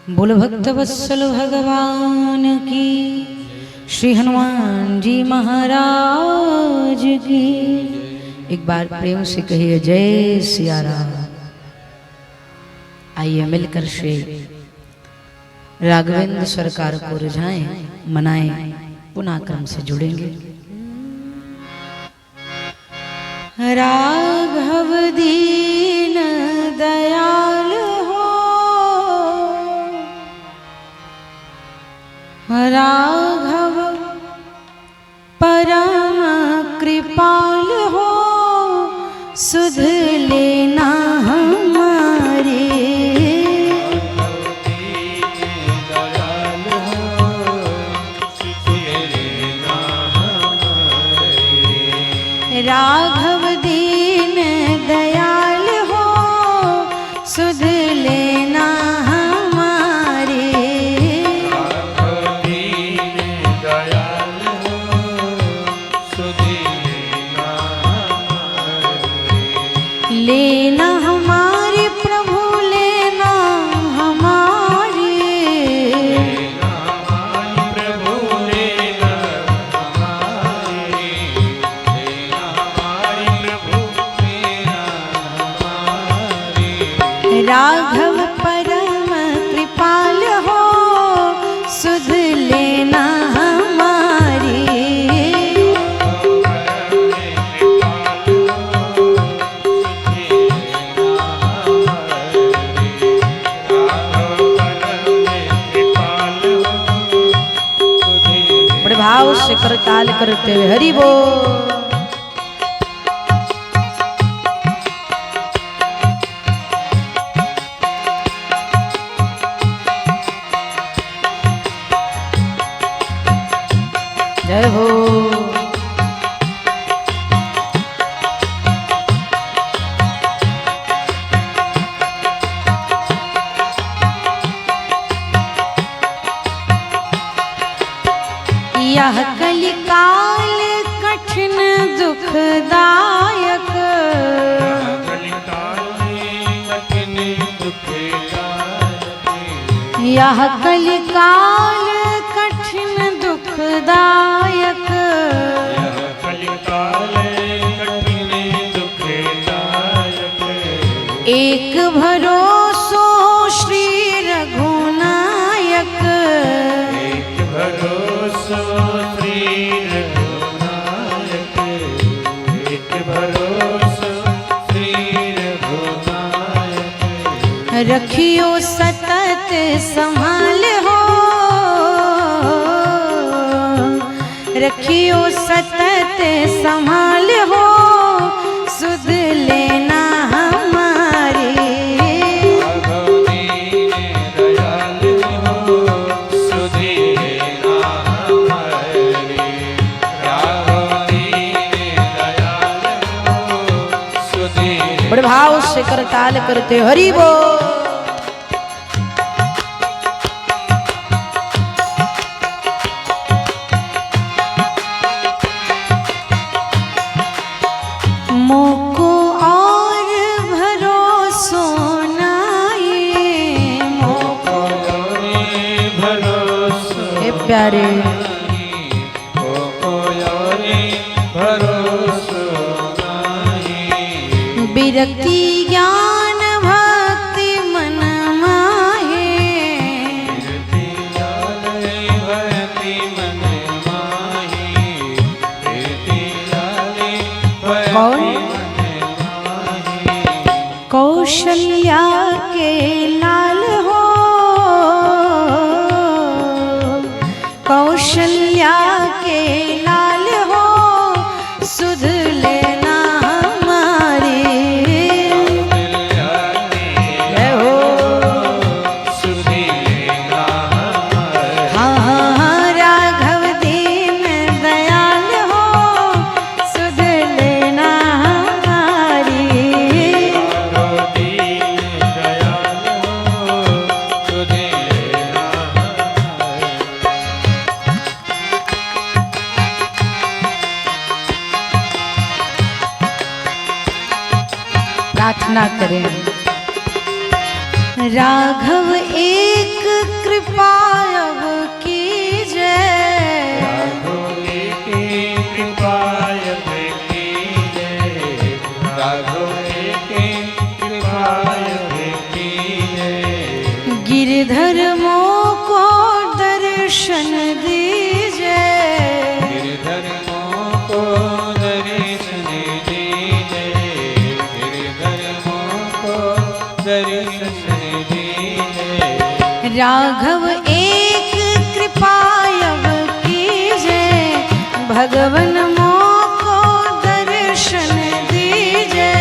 बोल भक्त वत्सल भगवान की, श्री हनुमान जी महाराज की। एक बार प्रेम से कहिए जय सिया राम। आइए मिलकर श्री राघवेंद्र सरकार को रिझाएं, मनाएं, पुनः क्रम से जुड़ेंगे। राघव दीन दयाल हो, राघव परम कृपाल हो, सुध लेना हमारे। राघव दीन दयाल हो, सुध लेना हमारे। राघव दीन दयाल हो, सुध लेना हमारे। लेना हमारे प्रभु, लेना हमारे। लेना हमारे प्रभु, लेना हमारे। लेना हमारे प्रभु, लेना हमारे। राघव परम कृपाल हो, सुध लेना हमारे। बड़े भाव से करताल करते हुए हरि बोल। जय हो। यह कलिकाल कठिन दुखदायक, यह कलिकाल कठिन दुखदायक। एक भरोसो श्री रघुनायक, एक भरोसा श्री रघुनायक। एक भरोसा श्री रघुनायक। रखियो सतत संभाल हो, रखियो सतत संभाल हो, सुध लेना हमारे। राघव दीन दयाल हो, सुध लेना हमारे। राघव दीन दयाल हो, सुध लेना। बड़े भाव से करताल करते हरि बोल। मोको और भरोसो नाये, मोको भरोसा हे प्यारे। भरोसा नहीं। विरक्ति ज्ञान भक्ति मन माहे, कीर्ति जाले भक्ति मन माही। कीर्ति जाले कौन? भक्ति मन माही। कौशल्या के लाल हो, कौशल्या गिरधर्मों को दर्शन दीजिए, गिरधर्मों को दर्शन दीजिए, गिरधर्मों को दर्शन दीजिए। राघव एक कृपायव कीजिए, भगवन मोको दर्शन दीजिए।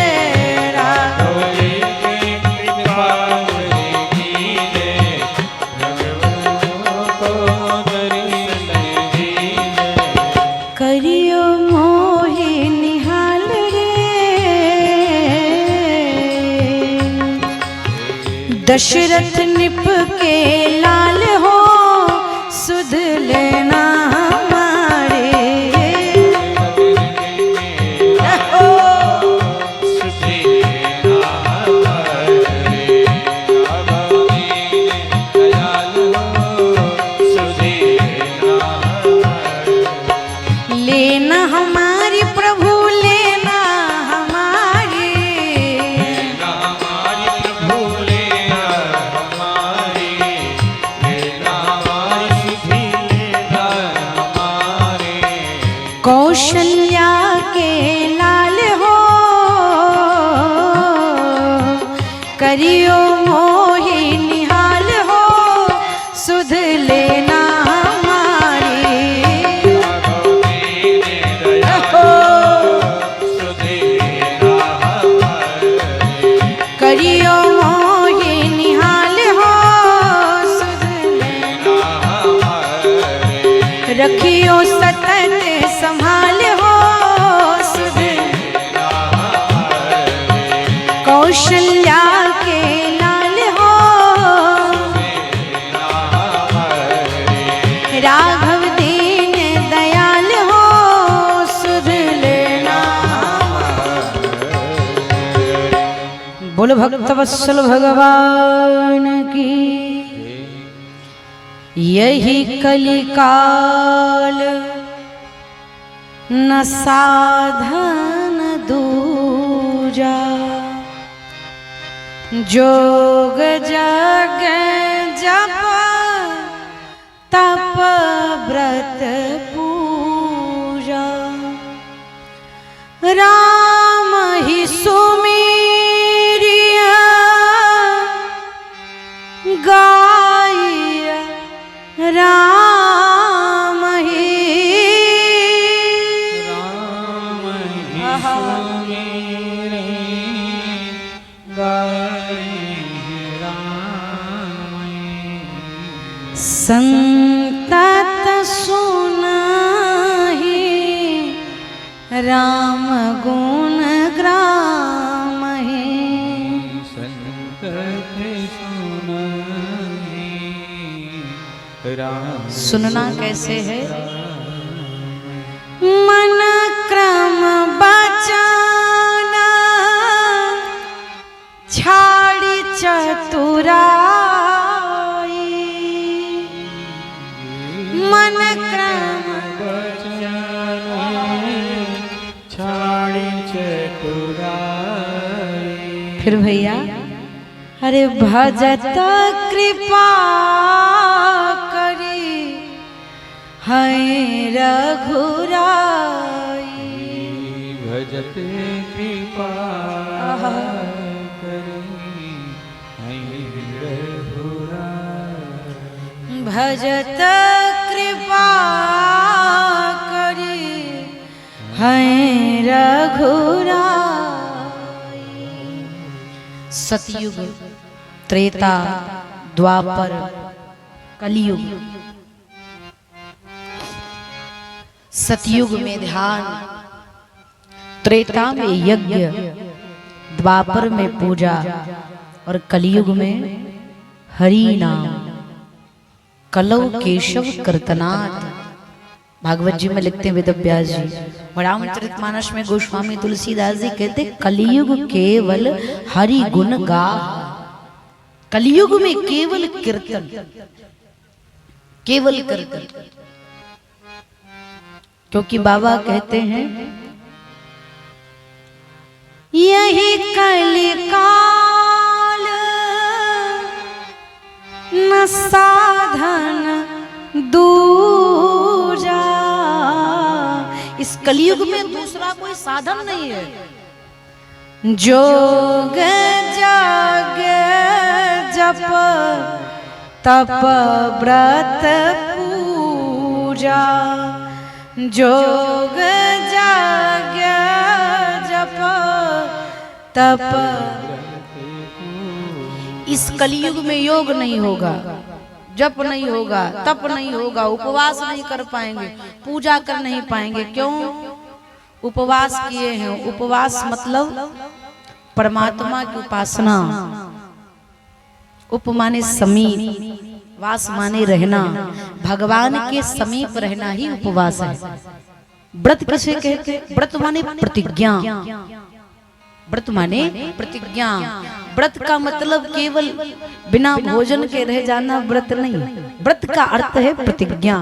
राघव एक कृपा कीजिए, भगवान को दर्शन दीजिए। करियो मोहि निहाल रे, दशरथ निप के लाल हो, सुध लेना हमारे। लेना हमारी प्रभु, लेना हमारी, कौशल्या के लाल हो, करियो मोहि निहाल हो, सुध लेना हमारी। करियो मोहि निहाल हो, सुध लेना, रखियो सतत संभाल हो, सुध कौशल्या के लाल हो, राघव दीन दयाल हो, सुध लेना। बोलो भक्तवत्सल भगवान की। यही कलिकाल न साधन दूजा, जोग जग जप तप व्रत पूजा, राम ही सुमेरिया गाय, राम ही संतत सुनाहि, राम गुण ग्राम ही। सुनना कैसे है? मन क्रम बचाना, छाड़ी चतुराई, मन क्रम छाड़ी चतुराई। फिर भैया, अरे भजत कृपा करी है रघुराई, भजत कृपा करी है रघुराई। भजत कृपा करी है रघुराई। सतयुग, त्रेता, द्वापर, कलियुग। सतयुग में ध्यान, त्रेता में यज्ञ, द्वापर में पूजा और कलियुग में हरि नाम। कलौ केशव कीर्तनाथ, भागवत जी में लिखते हैं वेद व्यास जी। और रामचरितमानस में गोस्वामी तुलसीदास जी कहते कलियुग केवल हरि गुण गा। कलियुग में केवल कीर्तन, केवल कीर्तन। क्योंकि बाबा कहते हैं यही कलिकाल न साधन दूजा। इस कलयुग में दूसरा कोई साधन नहीं है। जोग जाग जप तप व्रत पूजा। जोग जाग जप तप। इस कलयुग में योग नहीं होगा, जप नहीं होगा, तप नहीं होगा, उपवास नहीं कर पाएंगे, पूजा कर नहीं पाएंगे। क्यों? उपवास किए हैं। उपवास मतलब परमात्मा की उपासना। उप माने समीप, वास माने रहना, भगवान के समीप रहना ही उपवास है। व्रत किसे कहते? व्रत माने प्रतिज्ञा। व्रत माने प्रतिज्ञा। व्रत का मतलब केवल बिना भोजन के रह जाना व्रत नहीं। व्रत का अर्थ है प्रतिज्ञा।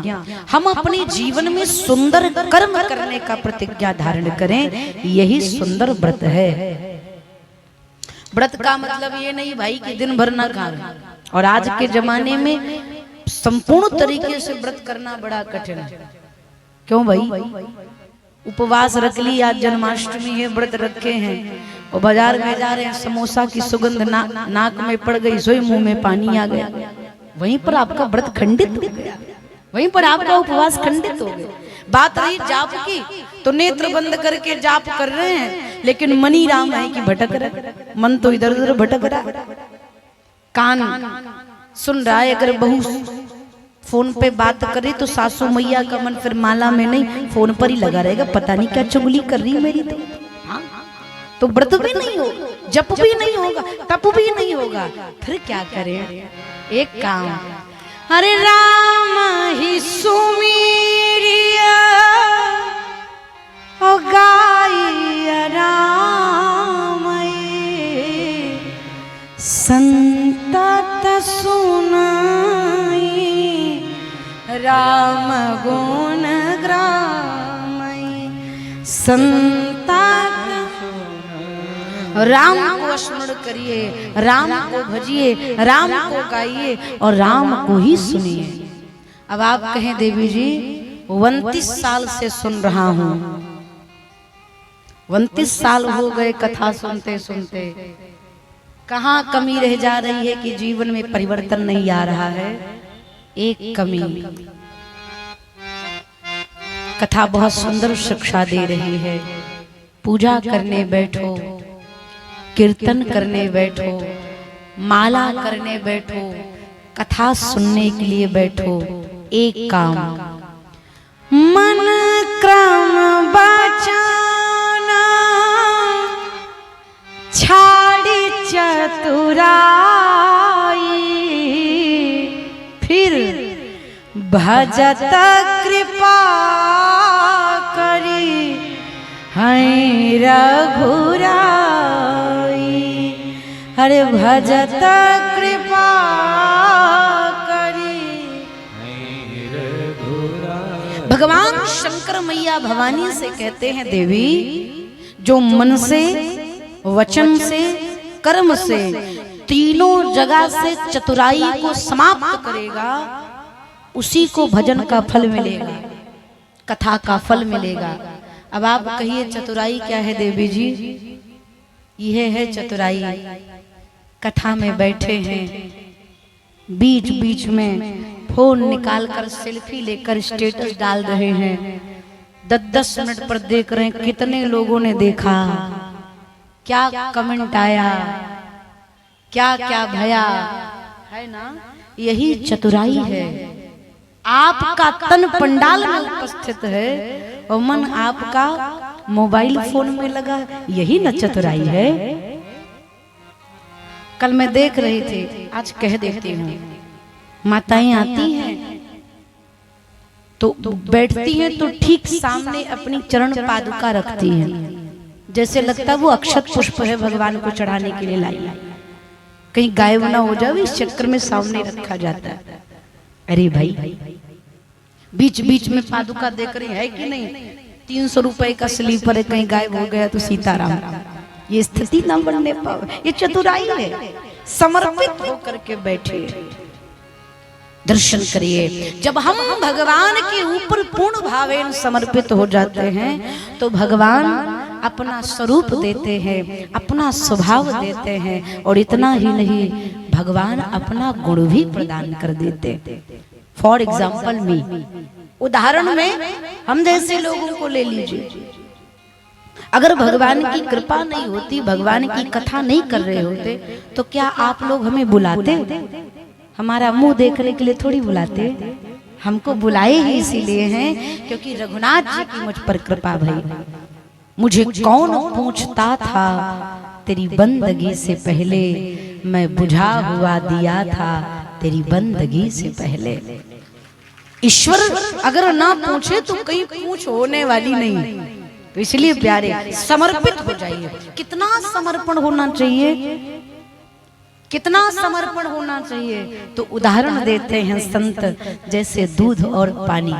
हम अपने जीवन में सुंदर कर्म करने का प्रतिज्ञा धारण करें, यही सुंदर व्रत है। व्रत का मतलब ये नहीं भाई कि दिन भर ना खाएं। और आज के जमाने में संपूर्ण तरीके से व्रत करना बड़ा कठिन है। क्यों भाई? उपवास रख ली, आज जन्माष्टमी है, व्रत रखे हैं और बाजार में जा रहे हैं, समोसा की सुगंध नाक में पड़ गई, सोई मुंह में पानी आ गया। वहीं पर आपका व्रत खंडित हो गया, वहीं पर आपका उपवास खंडित हो गया। बात रही जाप की, तो नेत्र बंद करके जाप कर रहे हैं, लेकिन मनी राम है कि भटक रहा, मन तो इधर उधर भटक रहा। कान सुन रहा है, अगर बहू फोन पे बात करे तो सासू मैया का मन फिर माला में नहीं, फोन पर ही लगा रहेगा, पता नहीं क्या चुगली कर रही मेरी। तो व्रत भी नहीं होगा, जप भी नहीं होगा, तप भी नहीं होगा, फिर क्या करें? एक काम, हरे राम ही सुमीरिया ओ गाइया राम संतत सुनाई राम गुण ग्रामई। संतत राम को स्मरण करिए, राम को भजिए, राम को गाइए और राम को ही सुनिए। अब आप कहें देवी जी 29 साल से सुन रहा हूं, 29 साल हो गए कथा सुनते सुनते, कहाँ कमी रह जा रही है कि जीवन में परिवर्तन नहीं आ रहा है? एक कमी, कथा बहुत सुंदर शिक्षा दे रही है। पूजा करने बैठो, कीर्तन करने बैठो, माला करने बैठो, कथा सुनने के लिए बैठो, एक काम, मन क्रम बचाना छाड़ी चतुराई, फिर भजत कृपा करी हैं रघुराई। हरे भजत कृपा करी। भगवान शंकर मैया भवानी से कहते हैं, देवी जो मन से, वचन से, कर्म से, तीनों जगह से चतुराई को समाप्त करेगा, उसी को भजन का फल मिलेगा, कथा का फल मिलेगा। अब आप कहिए चतुराई क्या है देवी जी? यह है चतुराई। कथा में बैठे हैं, बीच बीच में फोन निकालकर सेल्फी लेकर स्टेटस डाल रहे हैं, 10-10 मिनट पर देख रहे हैं कितने लोगों ने देखा, क्या कमेंट आया, क्या क्या भया, है ना? यही चतुराई है। आपका तन पंडाल में उपस्थित है और मन आपका मोबाइल फोन में लगा, यही न चतुराई है। कल मैं देख रही थी, आज कह देती हूँ, माताएं आती हैं तो बैठती हैं तो ठीक सामने अपनी चरण पादुका रखती हैं, जैसे लगता है वो अक्षत पुष्प है भगवान को चढ़ाने के लिए लाई, कहीं गायब ना हो जाए इस चक्कर में सामने रखा जाता है। अरे भाई, बीच बीच में पादुका देख रही है कि नहीं? 300 रुपए का स्लीपर है, कहीं गायब हो गया तो सीताराम। ये स्थिति ना बनने पाए, ये चतुराई है। समर्पित होकर के बैठे, दर्शन करिए। जब हम भगवान के ऊपर पूर्ण भावेन समर्पित हो जाते हैं तो भगवान अपना स्वरूप देते हैं, अपना स्वभाव देते हैं, और इतना ही नहीं भगवान अपना गुण भी प्रदान कर देते। फॉर एग्जाम्पल मी, उदाहरण में हम जैसे लोगों को ले लीजिए। अगर भगवान की कृपा नहीं होती, भगवान की कथा नहीं कर रहे होते, तो क्या आप लोग हमें बुलाते? हमारा मुंह देखने के लिए थोड़ी बुलाते। हमको बुलाए ही इसीलिए हैं क्योंकि रघुनाथ जी की मुझ पर कृपा भई। मुझे कौन पूछता था तेरी बंदगी से पहले, मैं बुझा हुआ दिया था तेरी बंदगी से पहले। ईश्वर अगर ना पूछे तो कहीं पूछ होने वाली नहीं। तो इसलिए प्यारे समर्पित हो जाइए। कितना समर्पण होना चाहिए, कितना समर्पण होना चाहिए? तो उदाहरण देते हैं संत, जैसे दूध और पानी।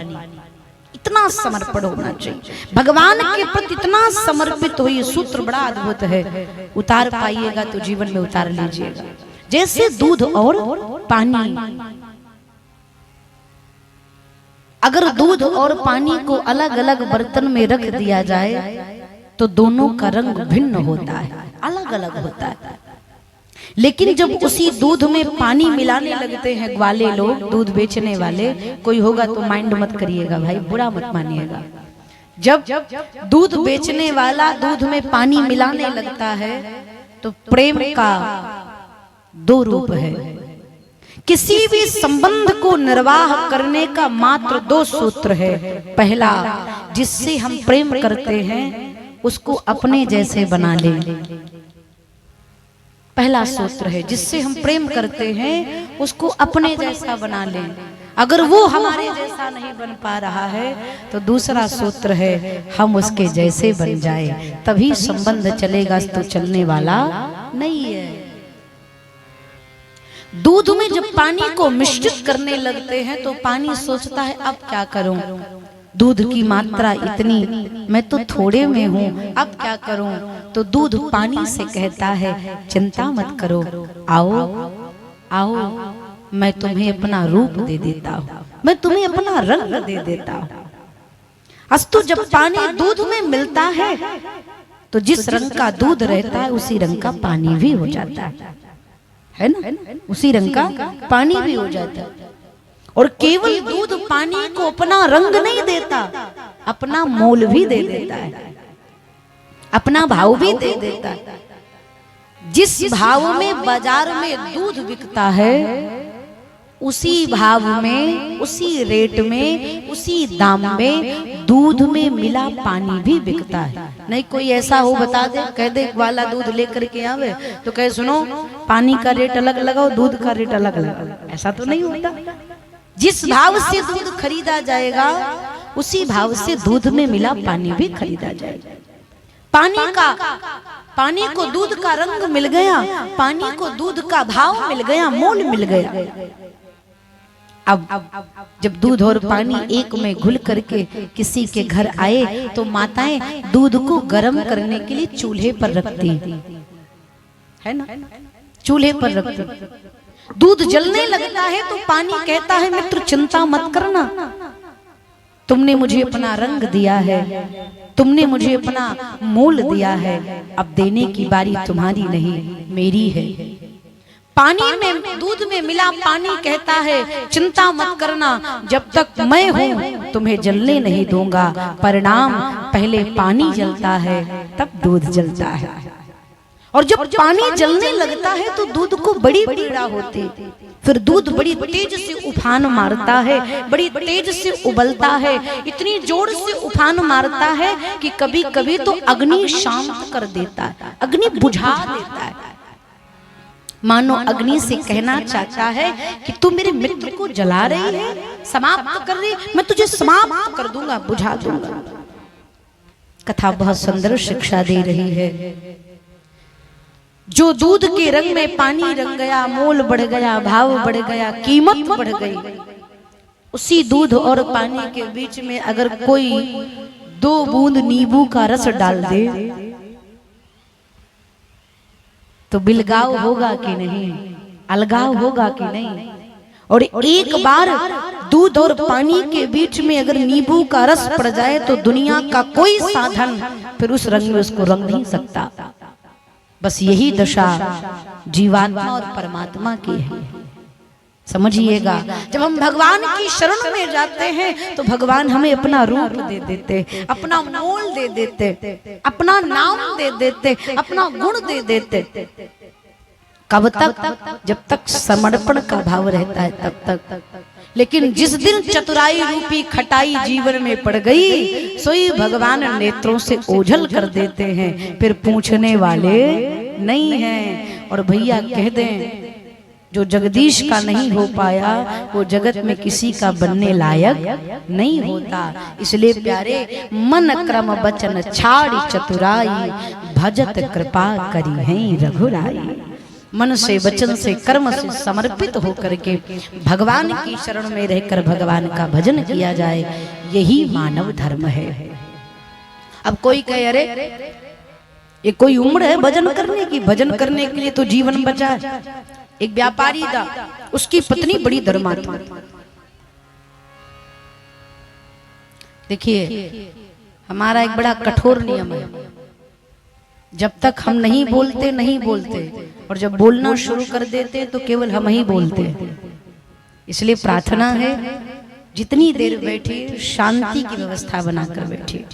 इतना समर्पण होना चाहिए भगवान के प्रति, इतना समर्पित हो। ये सूत्र बड़ा अद्भुत है, उतार पाइएगा तो जीवन में उतार लीजिएगा। जैसे दूध और पानी, अगर दूध और पानी को अलग अलग बर्तन में रख दिया जाए तो दोनों का रंग भिन्न होता है, अलग अलग होता है। लेकिन जब उसी दूध में पानी मिलाने लगते हैं ग्वाले लोग, दूध बेचने वाले, कोई होगा तो माइंड मत करिएगा भाई, बुरा मत मानिएगा। जब दूध बेचने वाला दूध में पानी मिलाने लगता है तो प्रेम का दो रूप है। किसी भी संबंध को निर्वाह करने का मात्र दो सूत्र है। पहला, जिससे हम प्रेम करते हैं उसको अपने जैसे बना लें। पहला सूत्र है, जिससे हम प्रेम करते हैं उसको अपने जैसा बना लें। अगर वो हमारे जैसा नहीं बन पा रहा है तो दूसरा सूत्र है, हम उसके जैसे बन जाए, तभी संबंध चलेगा, तो चलने वाला नहीं है। दूध में जब पानी को मिश्रित करने लगते हैं तो पानी सोचता है अब क्या करूं, दूध की मात्रा इतनी, मैं तो थोड़े में हूं, अब क्या करूं? तो दूध पानी से कहता है चिंता मत करो, आओ आओ, मैं तुम्हें अपना रूप दे देता हूं, मैं तुम्हें अपना रंग दे देता हूं। अस्तु जब पानी दूध में मिलता है तो जिस रंग का दूध रहता है उसी रंग का पानी भी हो जाता है ना, उसी रंग का पानी भी हो जाता है। और केवल दूध पानी को अपना रंग नहीं देता, अपना मोल भी दे देता है, अपना भाव भी दे देता है। जिस भाव में बाजार में दूध बिकता है उसी भाव में, उसी रेट में, उसी दाम में दूध में मिला पानी भी बिकता है। नहीं कोई ऐसा हो बता दे, कह दे वाला दूध लेकर के आवे तो कहे सुनो पानी का रेट अलग लगाओ, दूध का रेट अलग लगाओ, ऐसा तो नहीं होता। जिस भाव से दूध खरीदा जाएगा उसी भाव से दूध में मिला पानी भी खरीदा जाएगा। पानी को दूध का रंग मिल गया, पानी को दूध का भाव मिल गया, मोल मिल गया। अब जब दूध और पानी एक में घुल करके किसी के घर आए तो माताएं दूध को गर्म करने के लिए चूल्हे पर रखती है ना, चूल्हे पर रखती। दूध जलने लगता है तो पानी कहता है मित्र चिंता मत करना, तुमने मुझे अपना रंग दिया है, तुमने मुझे अपना मोल दिया है, अब देने की बारी तुम्हारी नहीं मेरी है। पानी में, दूध में मिला पानी कहता है चिंता मत करना, जब तक मैं हूं तुम्हें जलने नहीं दूंगा। परिणाम पहले पानी जलता है तब दूध जलता है। और जब पानी जलने लगता है तो दूध को बड़ी पीड़ा होती है, फिर दूध बड़ी तेज से उफान मारता है, बड़ी तेज से उबलता है, इतनी जोर से उफान मारता है कि कभी कभी तो अग्नि शांत कर देता है, अग्नि बुझा देता है। मानो अग्नि से कहना चाहता है कि तू मेरे मित्र को जला रही है, समाप्त कर रही, मैं तुझे समाप्त कर दूंगा, बुझा दूंगा। कथा बहुत सुंदर शिक्षा दे रही है। जो दूध के रंग में पानी रंग गया, मोल बढ़ गया, भाव बढ़ गया, कीमत बढ़ गई, उसी दूध और पानी के बीच में अगर कोई 2 बूंद नींबू का रस डाल दे तो बिलगाव होगा कि नहीं, अलगाव होगा कि नहीं। और एक बार दूध और पानी के बीच में अगर नींबू का रस पड़ जाए तो दुनिया का कोई साधन फिर उस रंग में उसको रंग नहीं सकता। बस यही दशा जीवात्मा और परमात्मा की है। समझिएगा, जब हम भगवान की शरण में जाते हैं तो भगवान हमें अपना रूप दे देते, अपना मोल दे देते, अपना नाम दे देते, अपना गुण दे देते। कब तक? जब तक समर्पण का भाव रहता है तब तक। लेकिन जिस दिन चतुराई रूपी खटाई जीवन में पड़ गई, सोई भगवान नेत्रों से ओझल कर देते हैं, फिर पूछने वाले नहीं हैं। और भैया कह दें, जो जगदीश का नहीं हो पाया वो जगत में किसी का बनने लायक नहीं होता। इसलिए प्यारे, मन क्रम बचन छाड़ी चतुराई, भजत कृपा करी है रघुराई। मन से, वचन से, कर्म से समर्पित होकर के भगवान की शरण में रहकर भगवान का भजन किया जाए, यही मानव धर्म है। अब कोई कहे अरे ये कोई उम्र है भजन करने की? भजन करने के लिए तो जीवन बचा है। एक व्यापारी था, उसकी पत्नी बड़ी धर्मात्मा। देखिए, हमारा एक बड़ा कठोर नियम है, जब तक हम नहीं बोलते, और जब बोलना शुरू कर देते तो केवल हम ही बोलते हैं। इसलिए प्रार्थना है, जितनी देर बैठे शांति की व्यवस्था बनाकर बैठे।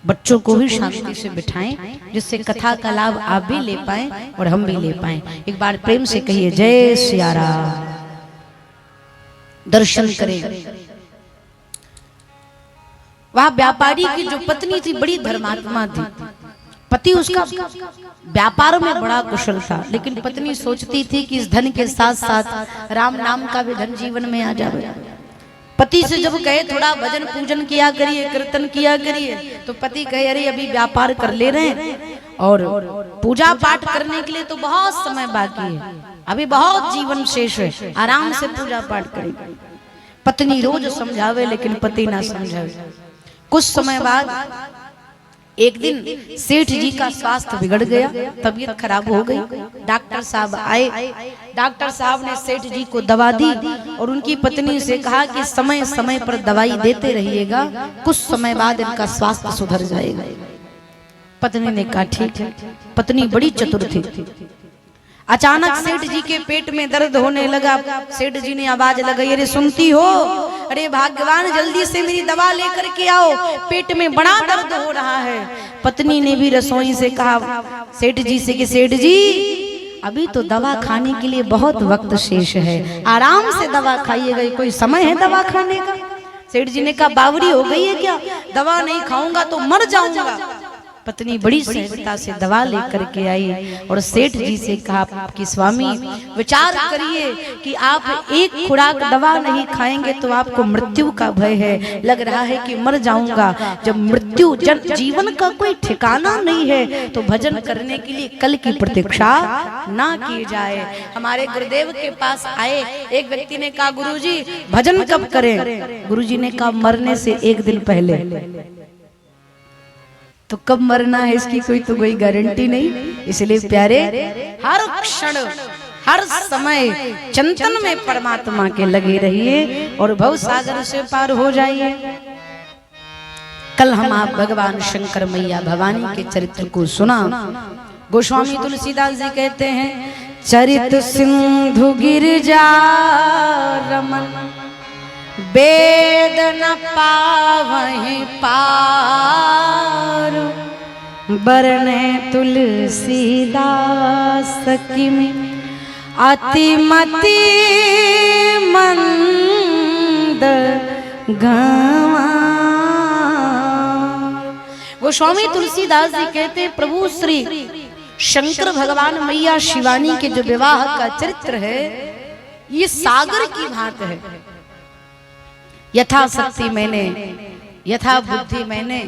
बच्चों को भी शांति से बिठाएं, जिससे कथा का लाभ आप भी ले पाएं और हम भी ले पाएं। एक बार प्रेम से कहिए जय सिया राम। दर्शन करें। वहां व्यापारी की जो पत्नी थी बड़ी धर्मात्मा थी। पति उसका व्यापार में बड़ा कुशल था, लेकिन पत्नी सोचती थी कि इस धन के साथ साथ राम नाम का भी धन जीवन में आ जाए। पति से जब कहे थोड़ा भजन पूजन किया करिए, कीर्तन किया करिए, तो पति कहे अरे अभी व्यापार कर ले रहे हैं और पूजा पाठ करने के लिए तो बहुत समय बाकी है, अभी बहुत जीवन शेष है, आराम से पूजा पाठ करेंगे। पत्नी रोज समझावे लेकिन पति ना समझावे। कुछ समय बाद एक दिन सेठ जी का स्वास्थ्य बिगड़ गया, तबीयत खराब हो गई। डॉक्टर साहब आए। डॉक्टर साहब ने सेठ जी को दवा दी और उनकी पत्नी से कहा कि समय समय पर दवाई देते रहिएगा, कुछ समय बाद इनका स्वास्थ्य सुधर जाएगा। पत्नी ने कहा ठीक है। पत्नी बड़ी चतुर थी। अचानक सेठ जी के पेट में दर्द होने लगा। सेठ जी ने आवाज लगाई, अरे सुनती हो? अरे भाग्यवान, जल्दी से मेरी दवा लेकर के आओ, पेट में बड़ा दर्द हो रहा है। पत्नी ने भी रसोई से कहा सेठ जी से कि सेठ जी अभी तो दवा खाने के लिए बहुत वक्त शेष है, आराम से दवा खाइएगा, कोई समय है दवा खाने का? सेठ जी ने कहा बावरी हो गई है क्या? दवा नहीं खाऊंगा तो मर जाऊंगा। पत्नी बड़ी सहजता से दवा लेकर के आई और सेठ जी से कहा कि स्वामी विचार करिए कि आप एक खुराक दवा नहीं खाएंगे तो आपको मृत्यु का भय है, लग रहा है कि मर जाऊंगा। जब मृत्यु जीवन का कोई ठिकाना नहीं है तो भजन करने के लिए कल की प्रतीक्षा ना की जाए। हमारे गुरुदेव के पास आए, एक व्यक्ति ने कहा गुरुजी भजन कब करें? गुरुजी ने कहा मरने से एक दिन पहले। तो कब मरना है इसकी कोई गारंटी नहीं। इसलिए प्यारे, हर क्षण हर समय चिंतन में परमात्मा के लगे रहिए और भव सागर से पार हो जाइए। कल हम आप भगवान शंकर मैया भवानी के चरित्र को सुना। गोस्वामी तुलसीदास जी कहते हैं, चरित सिंधु गिरजा रमन, वेद न पावहि पार, बरने तुलसीदास किमि अतिमति मंद गंवा। गोस्वामी तुलसीदास जी कहते, प्रभु श्री शंकर भगवान मैया शिवानी के जो विवाह का चरित्र है ये सागर की भांत है। यथाशक्ति मैंने, यथा बुद्धि मैंने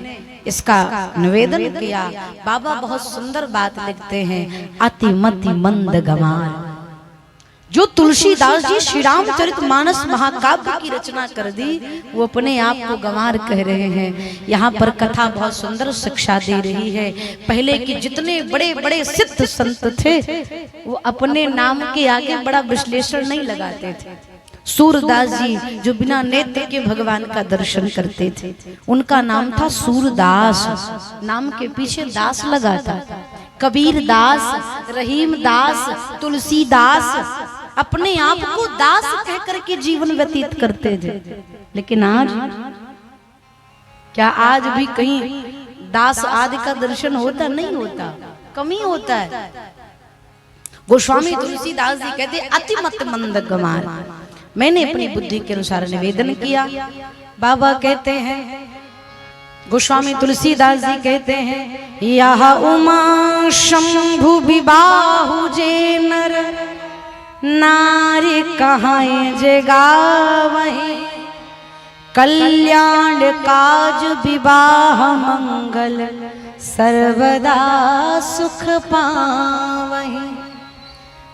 इसका निवेदन किया। बाबा बहुत सुंदर बात लिखते हैं, अतिमति मंद गंवार। जो तुलसीदास जी श्री रामचरित मानस महाकाव्य की रचना कर दी वो अपने आप को गंवार कह रहे हैं। यहाँ पर कथा बहुत सुंदर शिक्षा दे रही है। पहले के जितने बड़े बड़े सिद्ध संत थे वो अपने नाम के आगे बड़ा विश्लेषण नहीं लगाते थे। सूरदास जी जो बिना नेत्र के भगवान का दर्शन करते थे, उनका नाम था सूरदास। नाम के पीछे दास लगा था। कबीर दास, रहीम दास, तुलसीदास, अपने आप को दास कह करके जीवन व्यतीत करते थे। लेकिन आज क्या आज भी कहीं दास आदि का दर्शन होता? नहीं होता, कमी होता है। गोस्वामी तुलसीदास जी कहते अतिमत मंद गमार, मैंने अपनी बुद्धि के अनुसार निवेदन किया। बाबा कहते हैं, गोस्वामी तुलसीदास जी कहते हैं, यह उमा शंभु विबाहु जे नर, नारी कहाए जे गावहि, कल्याण काज विवाह मंगल, सर्वदा सुख पावहि।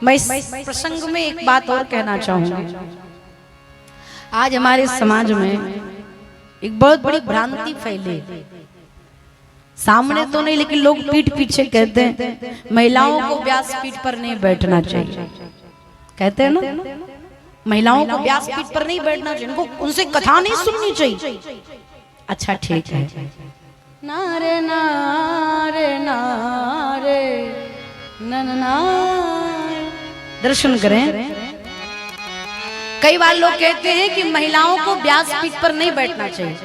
मैं इस प्रसंग में एक बात और कहना चाहूंगी। आज हमारे समाज में एक बहुत बड़ी भ्रांति फैली, सामने तो नहीं लेकिन लोग पीठ पीछे कहते हैं महिलाओं को व्यासपीठ पर नहीं बैठना चाहिए। कहते हैं ना, महिलाओं को व्यासपीठ पर नहीं बैठना चाहिए, उनको उनसे कथा नहीं सुननी चाहिए। अच्छा ठीक है, नारे नारे नारे नारे दर्शन करें। कई बार लोग कहते हैं कि महिलाओं को व्यासपीठ पर नहीं बैठना चाहिए।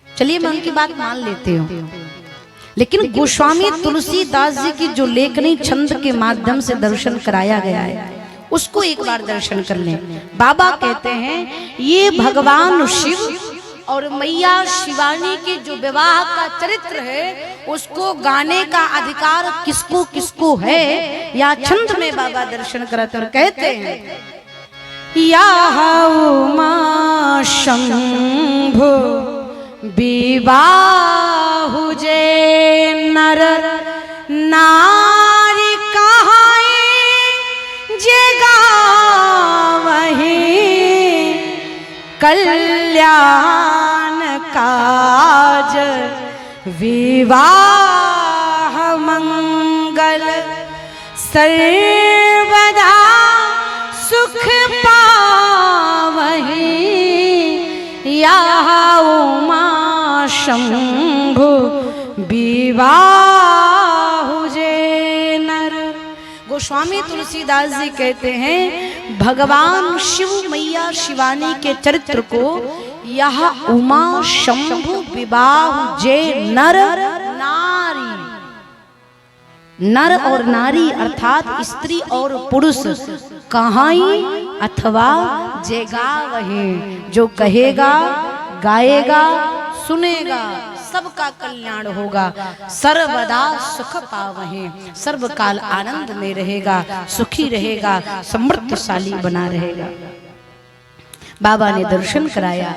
चलिए मैं उनकी बात मान लेती हूँ, लेकिन गोस्वामी तुलसीदास जी की जो लेखनी छंद के माध्यम से दर्शन कराया गया है, उसको एक बार दर्शन कर लें। बाबा कहते हैं ये भगवान शिव और मैया शिवानी के जो विवाह का चरित्र है, उसको गाने का अधिकार किसको किसको है, या छंद में बाबा दर्शन कराते और कहते हैं, या उमा शंभु विवाहु जे नर, नारी कहाए जे गावहि, कल्याण काज विवाह मंगल, सर्वदा सुख पावहि, या उमा शंभु विवाहु जे नर। गोस्वामी तुलसीदास जी कहते हैं भगवान शिव मैया शिवानी के चरित्र को यह उमा शंभु विवाह जे नर नारी, नर और नारी अर्थात स्त्री और पुरुष, कहाई अथवा जेगावहि, जो कहेगा गाएगा सुनेगा सबका कल्याण होगा, सर्वदा सुख पावहि, सर्वकाल आनंद में रहेगा, सुखी रहेगा, समृद्धशाली बना रहेगा। बाबा ने दर्शन कराया।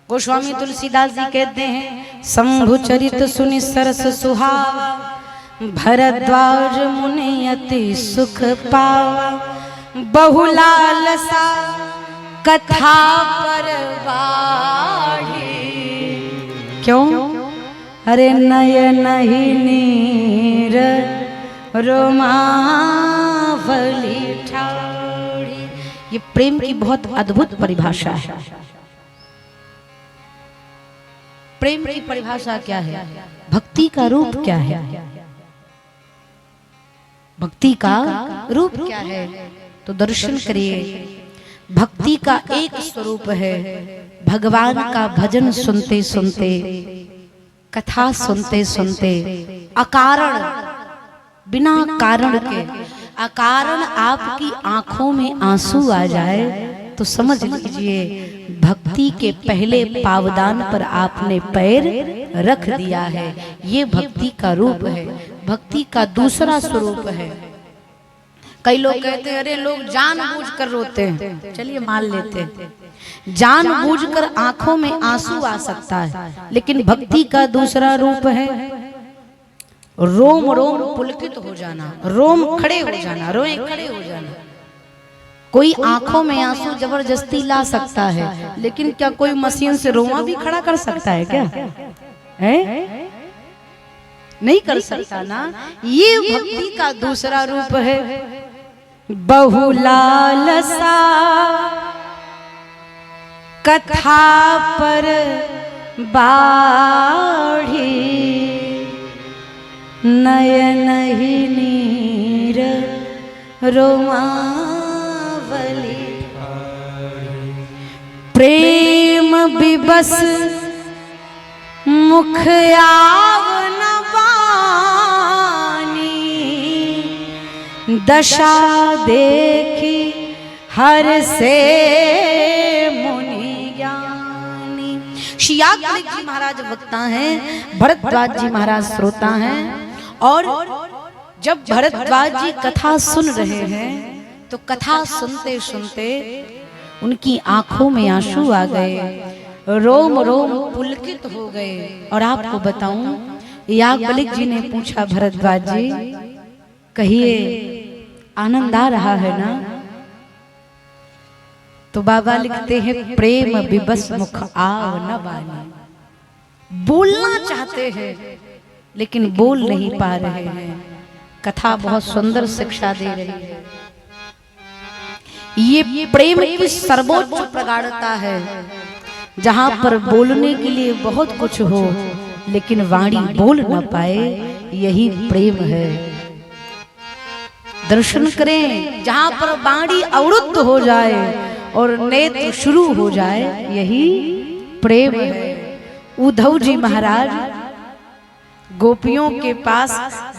गोस्वामी तुलसीदास जी कहते हैं, शंभु चरित सुनि सरस सुहावा, भरद्वाज मुनि अति सुख पावा, बहुलालसा कथा पर बाढ़ी। क्यों? अरे नयन ही नीर रोमावली ठाड़ी। ये प्रेम की बहुत अद्भुत परिभाषा है। प्रेम की परिभाषा क्या है? भक्ति का रूप क्या है? भक्ति का रूप क्या है? तो दर्शन करिए। भक्ति का एक स्वरूप है भगवान का भजन सुनते सुनते, कथा सुनते सुनते, अकारण बिना कारण के अकारण आपकी आंखों में आंसू आ जाए तो समझ लीजिए भक्ति के पहले पावदान पर आपने पैर रख दिया है। ये भक्ति का रूप है, भक्ति का दूसरा स्वरूप है। कई लोग कहते हैं अरे लोग जानबूझकर रोते हैं। चलिए मान लेते हैं, जानबूझकर आंखों में आंसू आ सकता है, लेकिन भक्ति का दूसरा रूप है रोम रोम पुलकित हो जाना, रोम खड़े हो जाना, रोए खड़े हो जाना। कोई आंखों में आंसू जबरदस्ती ला सकता है, लेकिन क्या कोई मशीन से रोमा भी खड़ा कर सकता है क्या? है? नहीं कर सकता ना। ये भक्ति का दूसरा रूप है। बहुलालसा कथा पर बाढ़ी नयन ही नीर रोमावली प्रेम विबस मुख आवन बानी दशा देखी हर से मुनि ज्ञानी। श्री याज्ञवल्क्य जी महाराज वक्ता हैं, भरद्वाज जी महाराज श्रोता हैं। और जब भरद्वाज जी कथा सुन रहे हैं तो कथा सुनते सुनते उनकी आंखों में आंसू आ गए, रोम रोम पुलकित हो गए। और आपको बताऊं, याज्ञवल्क्य जी ने पूछा, भरद्वाज जी कहिए आनंद आ रहा है ना? तो बाबा लिखते हैं, प्रेम विबस मुख आव न बानी। बोलना चाहते हैं लेकिन बोल नहीं पा रहे हैं। कथा बहुत सुंदर शिक्षा दे रही है। ये प्रेम की सर्वोच्च प्रगाढ़ता है, जहां पर बोलने के लिए बहुत कुछ हो लेकिन वाणी बोल न पाए, यही प्रेम है। दर्शन करें, जहां पर वाणी अवरुद्ध हो जाए और नेत्र शुरू हो जाए, यही प्रेम है। उद्धव जी महाराज गोपियों के पास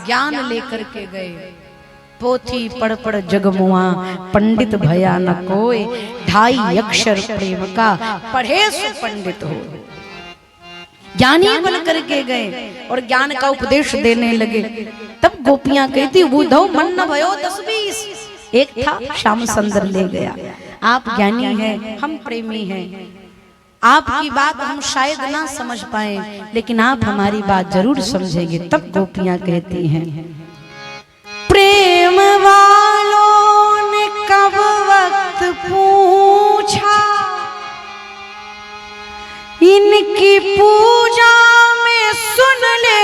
ज्ञान लेकर के गए। पोथी पढ़ पढ़ जगमुआ पंडित भया न कोय, 2.5 अक्षर प्रेम का पढ़े सो पंडित हो। ज्ञानी बन करके गए और ज्ञान का उपदेश देने लगे। तब गोपियां कहती, उद्धव मन न भयो 10-20। एक था श्याम सुंदर ले गया। आप ज्ञानी हैं, हम प्रेमी हैं, आपकी बात हम शायद ना समझ पाए लेकिन आप हमारी बात जरूर समझेंगे। तब गोपियां कहती हैं, प्रेम वालों ने कब वक्त पूछा, इनकी पूजा में सुन ले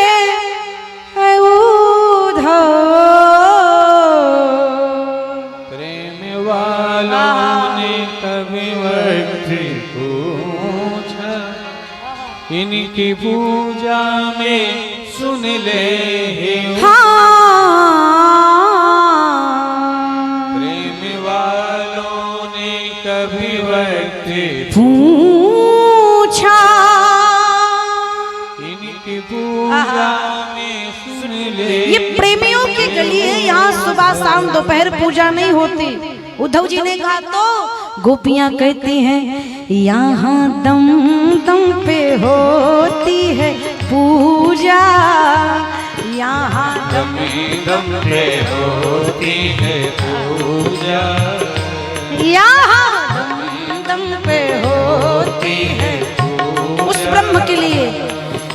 उद्धव। प्रेम वालों ने कभी वक्त पूछा, इनकी पूजा में सुन ले। प्रेम वालों ने कभी वक्त पूछा, इनकी पूजा में सुन ले। ये प्रेमियों की गली है, यहाँ सुबह शाम दोपहर पूजा नहीं होती। उद्धव जी ने कहा तो गोपियां कहती हैं, यहाँ दम दम पे होती है पूजा, यहाँ दम दम पे होती है पूजा, यहाँ दम दम पे होती है। उस ब्रह्म के लिए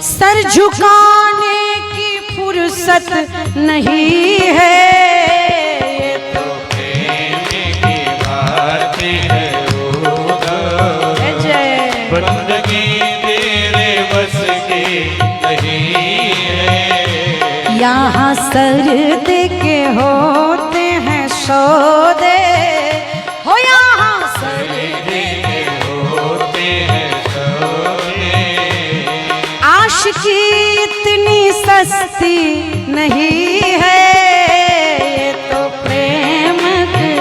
सर झुकाने की फुर्सत नहीं है। ये तो प्रेम की बात है उद्धव, बंदगी तेरे बस की नहीं है। यहाँ सर दे के होते हैं सौदे हो, यहाँ सर दे के होते हैं सौदे। आशिकी इतनी सस्ती नहीं है। ये तो प्रेम की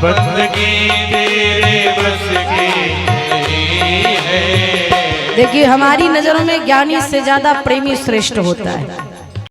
बंदगी तेरे बस की नहीं है। देखिए, हमारी नजरों में ज्ञानी से ज्यादा प्रेमी श्रेष्ठ होता है।